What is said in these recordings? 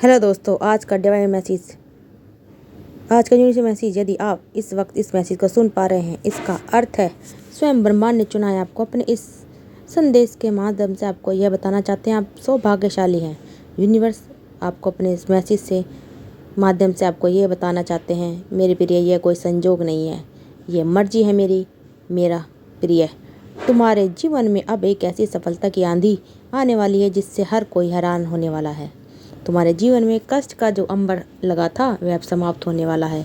Hello दोस्तों, आज का डिवाइन मैसेज, आज का यूनिवर्सल मैसेज। यदि आप इस वक्त इस मैसेज को सुन पा रहे हैं, इसका अर्थ है स्वयं ब्रह्मांड ने चुना है आपको। अपने इस संदेश के माध्यम से आपको यह बताना चाहते हैं आप सौभाग्यशाली हैं। यूनिवर्स आपको अपने इस मैसेज से माध्यम से आपको ये बताना चाहते हैं, मेरे प्रिय, यह कोई संजोग नहीं है, ये मर्जी है मेरा प्रिय। तुम्हारे जीवन में अब एक ऐसी सफलता की आंधी आने वाली है जिससे हर कोई हैरान होने वाला है। तुम्हारे जीवन में कष्ट का जो अंबर लगा था वह अब समाप्त होने वाला है।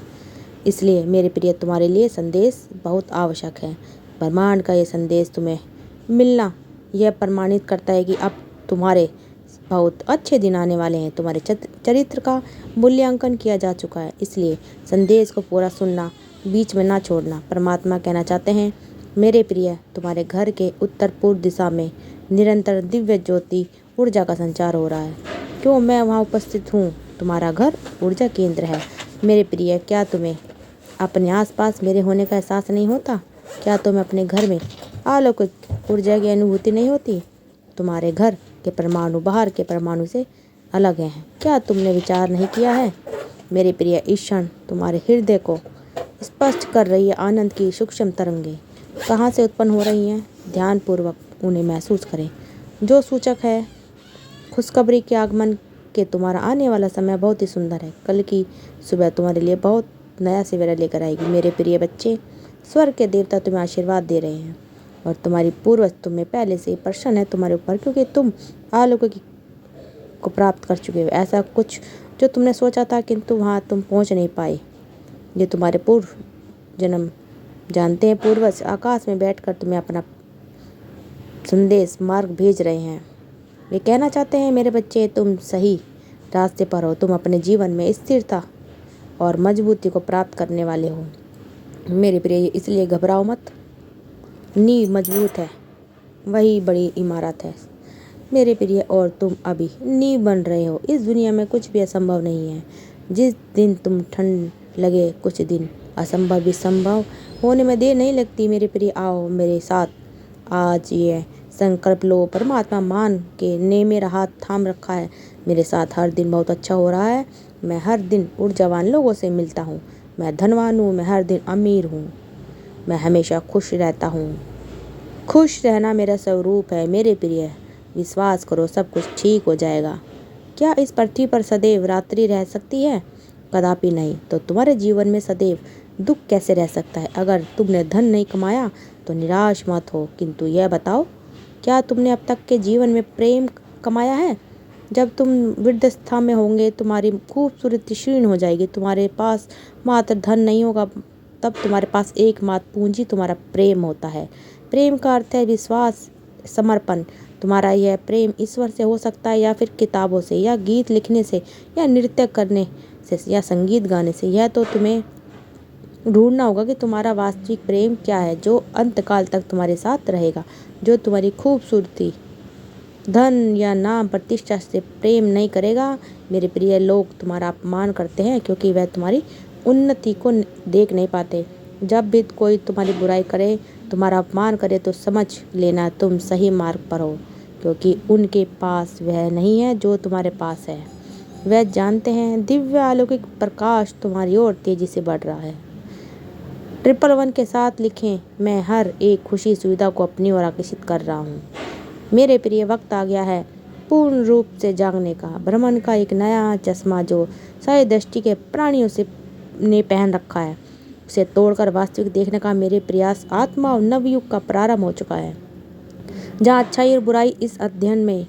इसलिए मेरे प्रिय, तुम्हारे लिए संदेश बहुत आवश्यक है। ब्रह्मांड का ये संदेश तुम्हें मिलना यह प्रमाणित करता है कि अब तुम्हारे बहुत अच्छे दिन आने वाले हैं। तुम्हारे चरित्र का मूल्यांकन किया जा चुका है, इसलिए संदेश को पूरा सुनना, बीच में ना छोड़ना। परमात्मा कहना चाहते हैं, मेरे प्रिय, तुम्हारे घर के उत्तर पूर्व दिशा में निरंतर दिव्य ज्योति ऊर्जा का संचार हो रहा है। क्यों मैं वहाँ उपस्थित हूँ। तुम्हारा घर ऊर्जा केंद्र है। मेरे प्रिय, क्या तुम्हें अपने आसपास मेरे होने का एहसास नहीं होता? क्या तुम्हें अपने घर में अलौकिक ऊर्जा की अनुभूति नहीं होती? तुम्हारे घर के परमाणु बाहर के परमाणु से अलग हैं। क्या तुमने विचार नहीं किया है? मेरे प्रिय, इस क्षण तुम्हारे हृदय को स्पष्ट कर रही है आनंद की सूक्ष्म तरंगें कहाँ से उत्पन्न हो रही हैं। ध्यानपूर्वक उन्हें महसूस करें, जो सूचक है खुशखबरी के आगमन के। तुम्हारा आने वाला समय बहुत ही सुंदर है। कल की सुबह तुम्हारे लिए बहुत नया सवेरा लेकर आएगी। मेरे प्रिय बच्चे, स्वर्ग के देवता तुम्हें आशीर्वाद दे रहे हैं और तुम्हारी पूर्वज तुम्हें पहले से ही प्रसन्न है तुम्हारे ऊपर, क्योंकि तुम अलौकिक को प्राप्त कर चुके हो। ऐसा कुछ जो तुमने सोचा था किंतु वहाँ तुम पहुँच नहीं पाए। ये तुम्हारे पूर्व जन्म जानते हैं। पूर्वज आकाश में बैठकर तुम्हें अपना संदेश मार्ग भेज रहे हैं। वे कहना चाहते हैं, मेरे बच्चे, तुम सही रास्ते पर हो। तुम अपने जीवन में स्थिरता और मजबूती को प्राप्त करने वाले हो। मेरे प्रिय, इसलिए घबराओ मत। नींव मजबूत है, वही बड़ी इमारत है मेरे प्रिय, और तुम अभी नींव बन रहे हो। इस दुनिया में कुछ भी असंभव नहीं है। जिस दिन तुम ठंड लगे, कुछ दिन असंभव भी संभव होने में देर नहीं लगती। मेरे प्रिय, आओ मेरे साथ आज ये संकल्प लो। परमात्मा मान के ने मेरा हाथ थाम रखा है। मेरे साथ हर दिन बहुत अच्छा हो रहा है। मैं हर दिन ऊर्जावान लोगों से मिलता हूँ। मैं धनवान हूँ। मैं हर दिन अमीर हूँ। मैं हमेशा खुश रहता हूँ। खुश रहना मेरा स्वरूप है। मेरे प्रिय, विश्वास करो, सब कुछ ठीक हो जाएगा। क्या इस पृथ्वी पर सदैव रात्रि रह सकती है? कदापि नहीं। तो तुम्हारे जीवन में सदैव दुख कैसे रह सकता है? अगर तुमने धन नहीं कमाया तो निराश मत हो, किंतु यह बताओ, क्या तुमने अब तक के जीवन में प्रेम कमाया है? जब तुम वृद्धावस्था में होंगे, तुम्हारी खूबसूरती क्षीण हो जाएगी। तुम्हारे पास मात्र धन नहीं होगा, तब तुम्हारे पास एकमात्र पूंजी तुम्हारा प्रेम होता है। प्रेम का अर्थ है विश्वास, समर्पण। तुम्हारा यह प्रेम ईश्वर से हो सकता है, या फिर किताबों से, या गीत लिखने से, या नृत्य करने से, या संगीत गाने से। यह तो तुम्हें ढूंढना होगा कि तुम्हारा वास्तविक प्रेम क्या है, जो अंतकाल तक तुम्हारे साथ रहेगा, जो तुम्हारी खूबसूरती, धन या नाम प्रतिष्ठा से प्रेम नहीं करेगा। मेरे प्रिय, लोग तुम्हारा अपमान करते हैं क्योंकि वह तुम्हारी उन्नति को देख नहीं पाते। जब भी कोई तुम्हारी बुराई करे, तुम्हारा अपमान करे, तो समझ लेना तुम सही मार्ग पर हो, क्योंकि उनके पास वह नहीं है जो तुम्हारे पास है। वह जानते हैं दिव्य अलौकिक प्रकाश तुम्हारी ओर तेजी से बढ़ रहा है। 111 के साथ लिखें, मैं हर एक खुशी सुविधा को अपनी ओर आकर्षित कर रहा हूँ। मेरे प्रिय, वक्त आ गया है पूर्ण रूप से जागने का। भ्रमण का एक नया चश्मा जो सारी दृष्टि के प्राणियों से ने पहन रखा है, उसे तोड़कर वास्तविक देखने का मेरे प्रयास आत्मा और नवयुग का प्रारंभ हो चुका है। जहाँ अच्छाई और बुराई इस अध्ययन में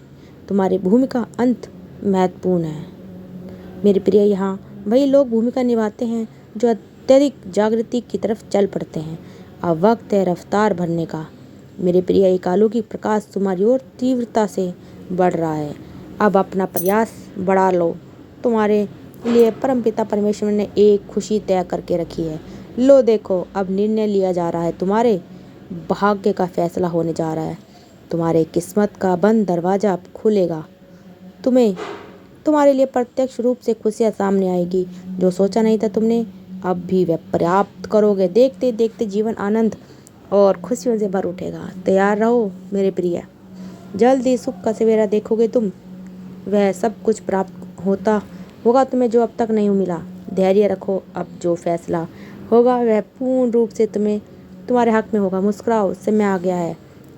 तुम्हारी भूमिका अंत महत्वपूर्ण है। मेरे प्रिय, यहाँ वही लोग भूमिका निभाते हैं जो अत्यधिक जागृति की तरफ चल पड़ते हैं। अब वक्त है रफ्तार भरने का। मेरे प्रिय, एक अलौकिक प्रकाश तुम्हारी ओर तीव्रता से बढ़ रहा है। अब अपना प्रयास बढ़ा लो। तुम्हारे लिए परमपिता परमेश्वर ने एक खुशी तय करके रखी है। लो देखो, अब निर्णय लिया जा रहा है। तुम्हारे भाग्य का फैसला होने जा रहा है। तुम्हारे किस्मत का बंद दरवाजा अब खुलेगा। तुम्हारे लिए प्रत्यक्ष रूप से खुशियाँ सामने आएगी। जो सोचा नहीं था तुमने, अब भी वह प्राप्त करोगे। देखते देखते जीवन आनंद और खुशियों से भर उठेगा। तैयार रहो मेरे प्रिय, जल्द ही सुख का सवेरा देखोगे तुम। वह सब कुछ प्राप्त होता होगा तुम्हें जो अब तक नहीं मिला। धैर्य रखो, अब जो फैसला होगा वह पूर्ण रूप से तुम्हारे हक में होगा। मुस्कुराओ, समय आ गया है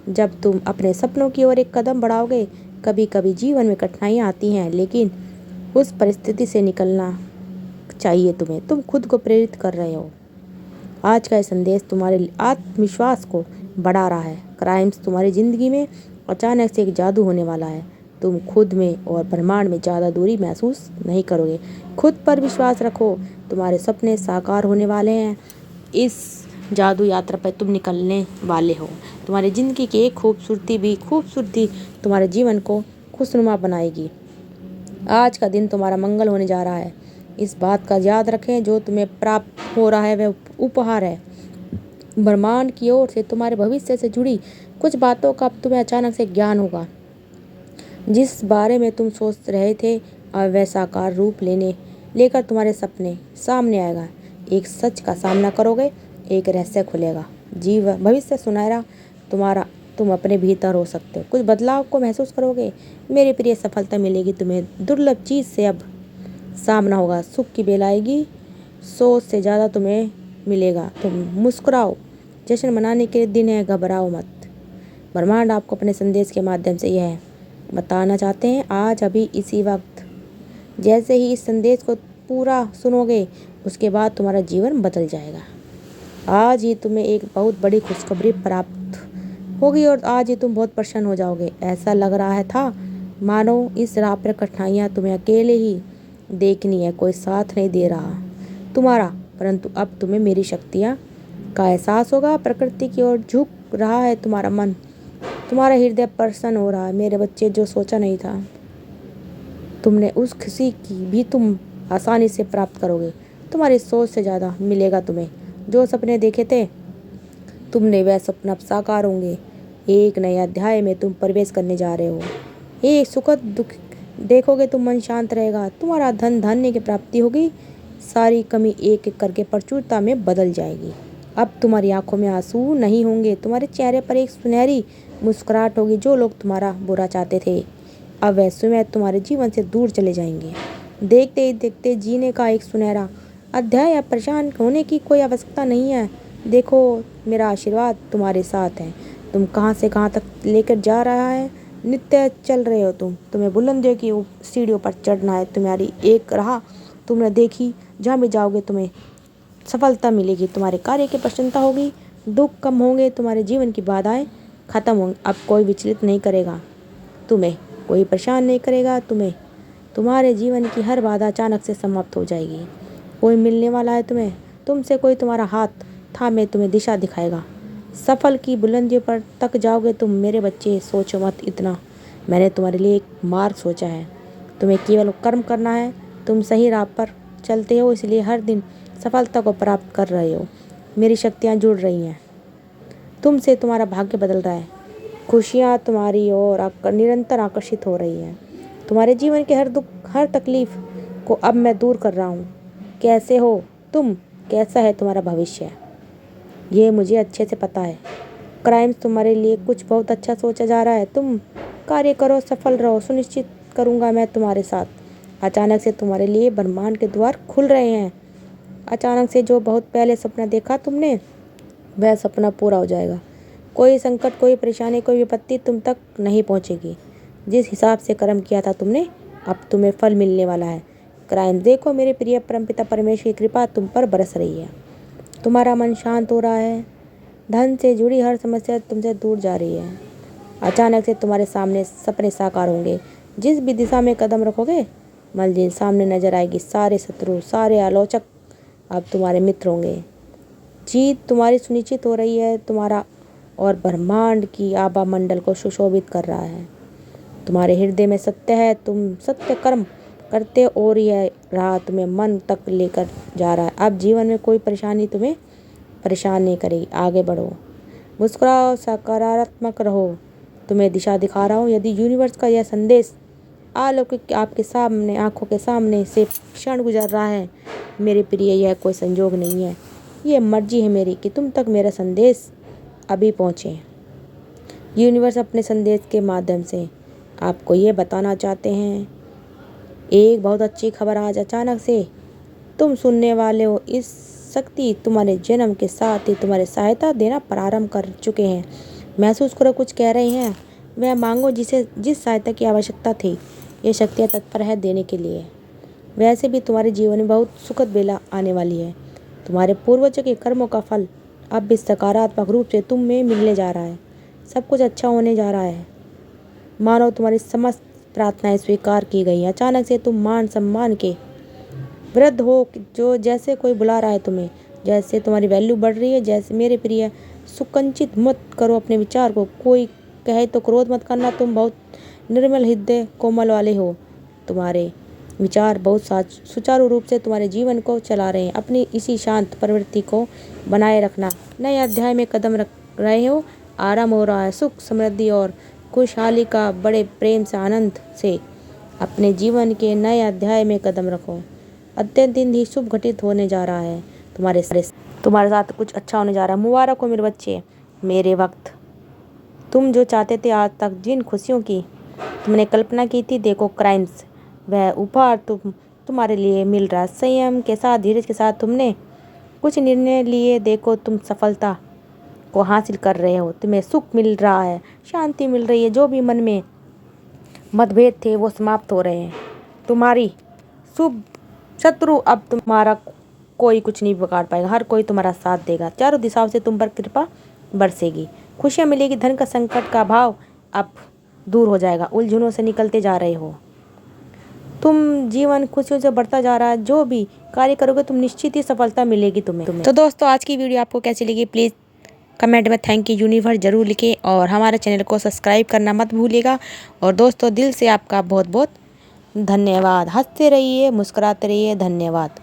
जब तुम अपने सपनों की ओर एक कदम बढ़ाओगे। कभी कभी जीवन में कठिनाइयाँ आती हैं, लेकिन उस परिस्थिति से निकलना चाहिए तुम्हें। तुम खुद को प्रेरित कर रहे हो। आज का ये संदेश तुम्हारे आत्मविश्वास को बढ़ा रहा है। क्राइम्स तुम्हारी ज़िंदगी में अचानक से एक जादू होने वाला है। तुम खुद में और ब्रह्मांड में ज़्यादा दूरी महसूस नहीं करोगे। खुद पर विश्वास रखो, तुम्हारे सपने साकार होने वाले हैं। इस जादू यात्रा पर तुम निकलने वाले हो। तुम्हारी ज़िंदगी की एक खूबसूरती तुम्हारे जीवन को खुशनुमा बनाएगी। आज का दिन तुम्हारा मंगल होने जा रहा है। इस बात का याद रखें, जो तुम्हें प्राप्त हो रहा है वह उपहार है ब्रह्मांड की ओर से। तुम्हारे भविष्य से जुड़ी कुछ बातों का अब तुम्हें अचानक से ज्ञान होगा। जिस बारे में तुम सोच रहे थे अब वह साकार रूप लेकर तुम्हारे सपने सामने आएगा। एक सच का सामना करोगे, एक रहस्य खुलेगा। भविष्य सुनहरा तुम अपने भीतर हो सकते हो। कुछ बदलाव को महसूस करोगे। मेरे प्रिय, सफलता मिलेगी तुम्हें। दुर्लभ चीज़ से अब सामना होगा। सुख की बेल आएगी, सोच से ज़्यादा तुम्हें मिलेगा। तुम मुस्कुराओ, जश्न मनाने के दिन है, घबराओ मत। ब्रह्मांड आपको अपने संदेश के माध्यम से यह बताना चाहते हैं, आज अभी इसी वक्त। जैसे ही इस संदेश को पूरा सुनोगे उसके बाद तुम्हारा जीवन बदल जाएगा। आज ही तुम्हें एक बहुत बड़ी खुशखबरी प्राप्त होगी और आज ही तुम बहुत प्रसन्न हो जाओगे। ऐसा लग रहा था मानो इस राह पर कठिनाइयाँ तुम्हें अकेले ही देखनी है, कोई साथ नहीं दे रहा तुम्हारा। परंतु अब तुम्हें मेरी शक्तियाँ का एहसास होगा। प्रकृति की ओर झुक रहा है तुम्हारा मन, तुम्हारा हृदय प्रसन्न हो रहा है। मेरे बच्चे, जो सोचा नहीं था तुमने, उस खुशी की भी तुम आसानी से प्राप्त करोगे। तुम्हारी सोच से ज़्यादा मिलेगा तुम्हें। जो सपने देखे थे तुमने वह सपना अब साकार होंगे। एक नए अध्याय में तुम प्रवेश करने जा रहे हो। एक सुखद दुख देखोगे, तुम मन शांत रहेगा। तुम्हारा धन धान्य की प्राप्ति होगी। सारी कमी एक एक करके प्रचुरता में बदल जाएगी। अब तुम्हारी आंखों में आंसू नहीं होंगे, तुम्हारे चेहरे पर एक सुनहरी मुस्कुराहट होगी। जो लोग तुम्हारा बुरा चाहते थे अब वह स्वयं तुम्हारे जीवन से दूर चले जाएंगे। देखते ही देखते जीने का एक सुनहरा अध्याय। अब परेशान होने की कोई आवश्यकता नहीं है। देखो, मेरा आशीर्वाद तुम्हारे साथ है। तुम कहाँ से कहाँ तक लेकर जा रहा है। नित्य चल रहे हो तुम्हें बुलंदियों की सीढ़ियों पर चढ़ना है। तुम्हारी एक राह तुमने देखी, जहाँ भी जाओगे तुम्हें सफलता मिलेगी। तुम्हारे कार्य की प्रसन्नता होगी, दुख कम होंगे, तुम्हारे जीवन की बाधाएं खत्म होंगी। अब कोई विचलित नहीं करेगा तुम्हें, कोई परेशान नहीं करेगा तुम्हें। तुम्हारे जीवन की हर बाधा अचानक से समाप्त हो जाएगी। कोई मिलने वाला है तुम्हें, तुमसे कोई तुम्हारा हाथ थामे तुम्हें दिशा दिखाएगा। सफल की बुलंदियों पर तक जाओगे तुम। मेरे बच्चे, सोचो मत इतना, मैंने तुम्हारे लिए एक मार्ग सोचा है। तुम्हें केवल कर्म करना है। तुम सही राह पर चलते हो, इसलिए हर दिन सफलता को प्राप्त कर रहे हो। मेरी शक्तियाँ जुड़ रही हैं तुमसे, तुम्हारा भाग्य बदल रहा है। खुशियाँ तुम्हारी ओर निरंतर आकर्षित हो रही हैं। तुम्हारे जीवन के हर दुख, हर तकलीफ को अब मैं दूर कर रहा हूँ। कैसे हो तुम, कैसा है तुम्हारा भविष्य, ये मुझे अच्छे से पता है। क्राइम्स तुम्हारे लिए कुछ बहुत अच्छा सोचा जा रहा है। तुम कार्य करो, सफल रहो, सुनिश्चित करूँगा मैं तुम्हारे साथ। अचानक से तुम्हारे लिए ब्रह्मांड के द्वार खुल रहे हैं। अचानक से जो बहुत पहले सपना देखा तुमने वह सपना पूरा हो जाएगा। कोई संकट, कोई परेशानी, कोई विपत्ति तुम तक नहीं पहुंचेगी। जिस हिसाब से कर्म किया था तुमने, अब तुम्हें फल मिलने वाला है। क्राइम देखो, मेरे प्रिय परमपिता परमेश्वर की कृपा तुम पर बरस रही है। तुम्हारा मन शांत हो रहा है। धन से जुड़ी हर समस्या तुमसे दूर जा रही है। अचानक से तुम्हारे सामने सपने साकार होंगे। जिस भी दिशा में कदम रखोगे मंजिल सामने नजर आएगी। सारे शत्रु, सारे आलोचक अब तुम्हारे मित्र होंगे। जीत तुम्हारी सुनिश्चित हो रही है। तुम्हारा और ब्रह्मांड की आभा मंडल को सुशोभित कर रहा है। तुम्हारे हृदय में सत्य है। तुम सत्य कर्म करते और यह राह तुम्हें मन तक लेकर जा रहा है। अब जीवन में कोई परेशानी तुम्हें परेशान नहीं करेगी। आगे बढ़ो, मुस्कुराओ, सकारात्मक रहो। तुम्हें दिशा दिखा रहा हूँ। यदि यूनिवर्स का यह संदेश अलौकिक आपके सामने, आंखों के सामने से क्षण गुजर रहा है, मेरे प्रिय, यह कोई संजोग नहीं है। ये मर्जी है मेरी कि तुम तक मेरा संदेश अभी पहुँचे। यूनिवर्स अपने संदेश के माध्यम से आपको ये बताना चाहते हैं, एक बहुत अच्छी खबर आज अचानक से तुम सुनने वाले हो। इस शक्ति तुम्हारे जन्म के साथ ही तुम्हारे सहायता देना प्रारंभ कर चुके हैं। महसूस करो कुछ कह रहे हैं। वह मांगो जिस सहायता की आवश्यकता थी। ये शक्तियाँ तत्पर है देने के लिए। वैसे भी तुम्हारे जीवन में बहुत सुखद बेला आने वाली है। तुम्हारे पूर्वजों के कर्मों का फल अब भी सकारात्मक रूप से तुम में मिलने जा रहा है। सब कुछ अच्छा होने जा रहा है। मानो तुम्हारी समस्त प्रार्थनाएं स्वीकार की गई। अचानक से तुम मान सम्मान के वृद्ध हो, जो जैसे कोई बुला रहा है तुम्हें, जैसे तुम्हारी वैल्यू बढ़ रही है। जैसे मेरे प्रिय, सुकंचित मत करो अपने विचार को। कोई कहे तो क्रोध मत करना। तुम बहुत निर्मल हृदय कोमल वाले हो। तुम्हारे विचार बहुत सुचारू रूप से तुम्हारे जीवन को चला रहे हैं। अपनी इसी शांत प्रवृत्ति को बनाए रखना। नए अध्याय में कदम रख रहे हो। आराम हो रहा है। सुख, समृद्धि और खुशहाली का बड़े प्रेम से, आनंद से अपने जीवन के नए अध्याय में कदम रखो। अत्यंत ही शुभ घटित होने जा रहा है। तुम्हारे साथ कुछ अच्छा होने जा रहा है। मुबारक हो मेरे बच्चे। मेरे वक्त तुम जो चाहते थे, आज तक जिन खुशियों की तुमने कल्पना की थी, देखो क्राइम्स, वह उपहार तुम्हारे लिए मिल रहा है। संयम के साथ, धीरज के साथ तुमने कुछ निर्णय लिए। देखो तुम सफलता को हासिल कर रहे हो। तुम्हें सुख मिल रहा है, शांति मिल रही है। जो भी मन में मतभेद थे वो समाप्त हो रहे हैं। तुम्हारी शुभ शत्रु अब तुम्हारा कोई कुछ नहीं बिगाड़ पाएगा। हर कोई तुम्हारा साथ देगा। चारों दिशाओं से तुम पर कृपा बरसेगी। खुशियाँ मिलेगी। धन का संकट का भाव अब दूर हो जाएगा। उलझनों से निकलते जा रहे हो। तुम जीवन खुशियों से बढ़ता जा रहा है। जो भी कार्य करोगे तुम निश्चित ही सफलता मिलेगी तुम्हें। तो दोस्तों, आज की वीडियो आपको कैसी लगी, प्लीज़ कमेंट में थैंक यू यूनिवर्स जरूर लिखें और हमारे चैनल को सब्सक्राइब करना मत भूलिएगा। और दोस्तों, दिल से आपका बहुत बहुत धन्यवाद। हंसते रहिए, मुस्कुराते रहिए। धन्यवाद।